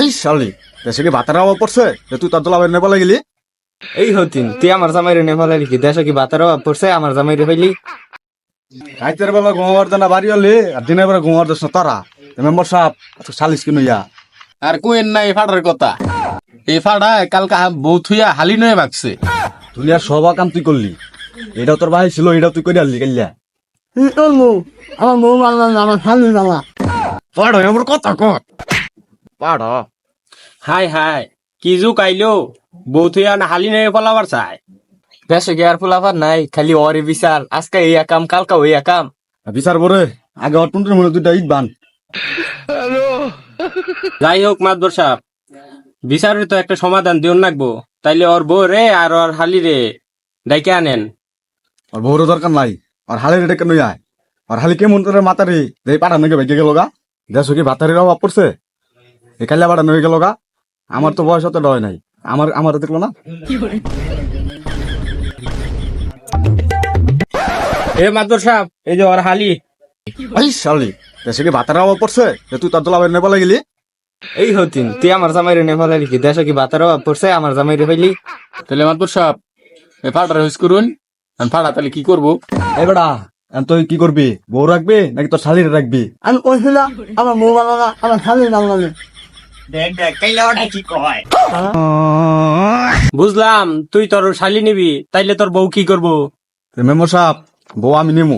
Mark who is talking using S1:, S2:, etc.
S1: এই শালি দেশে কি ভাতের অভাব পড়ছে যে তুই তোর দোলাবের নেপালে গেলি?
S2: এই হতিন তুই আমার জামাইরে নেপালে লিখি দেশ কি বাতার অভাব পড়ছে আমার জামাইরে হইলি।
S1: রাইতের বেলা ঘুমাবার দেনা বাড়ি হলি আর দিনের বেলা ঘুমাবার দেশ না তারা। মেম্বার সাহেব সালিস কিনু ইয়া
S3: আর কোয়েন না এই ফাটার কথা। এই ফাটা কালকা বউ থুইয়া হালি নয়ে বাগছে।
S1: দুনিয়ার সব কাম তুই করলি, এটাও তোর ভাই ছিল, এটাও তুই করে আনলি কাইলা।
S4: তোর বউ আমার বউ মানলাম না, আমার স্বামী মানলা।
S1: পাড়ো আমার কথা কর পাড়ো।
S5: হাই হাই কি যুগ আইলো বউ তুই না হালি নয় ফলাবার চাই।
S2: দেশে কি আর ফুলাফার নাই, খালি ওরে বিচার, আজকে এই কাম কালকা ওই কাম।
S1: বিচার বরে আগে ওর টুনটুর মনে দুইটা ইট বান।
S5: যাই হোক মাতবর সাহেব, বিচারের তো একটা সমাধান দিও লাগবো, তাইলে ওর বউ রে আর ওর হালি রে ডাইকে আনেন।
S1: আর বউরও দরকার নাই, আর হালি রেটে কেন আয়? আর হালি কেমন তোর মাতারি যে পাঠানো গে ভেগে গেল গা। দেশ কি ভাতারির অভাব পড়ছে এ কাইলা পাঠানো হয়ে গেল গা। আমার তো বয়স অত ডয় নাই, আমার দেখলো না।
S5: এ মাতবর সাহেব, এই যে ওর হালি।
S1: এই শালি দেশে কি ভাতের অভাব পড়ছে যে তুই তোর দোলাবের নেপালে গেলি?
S2: এই হতিন তুই আমার জামাইরে নেপালে লিখি দেশ কি বাতার অভাব পড়ছে আমার জামাইরে হইলি।
S3: তাহলে মাতবর সাহেব এই ফাটার হুইস করুন। আমি ফাটা তাহলে কি করবো?
S1: এই বেড়া তুই কি করবি? বউ রাখবি নাকি তোর শালির রাখবি?
S4: আমি কইছিলাম আমার বউ মানলা না, আমার স্বামী মানলা না।
S5: বুঝলাম তুই তোর শালি নিবি, তাইলে তোর বউ কি করবো?
S1: মেম্বার সাহেব বউ আমি নেমু।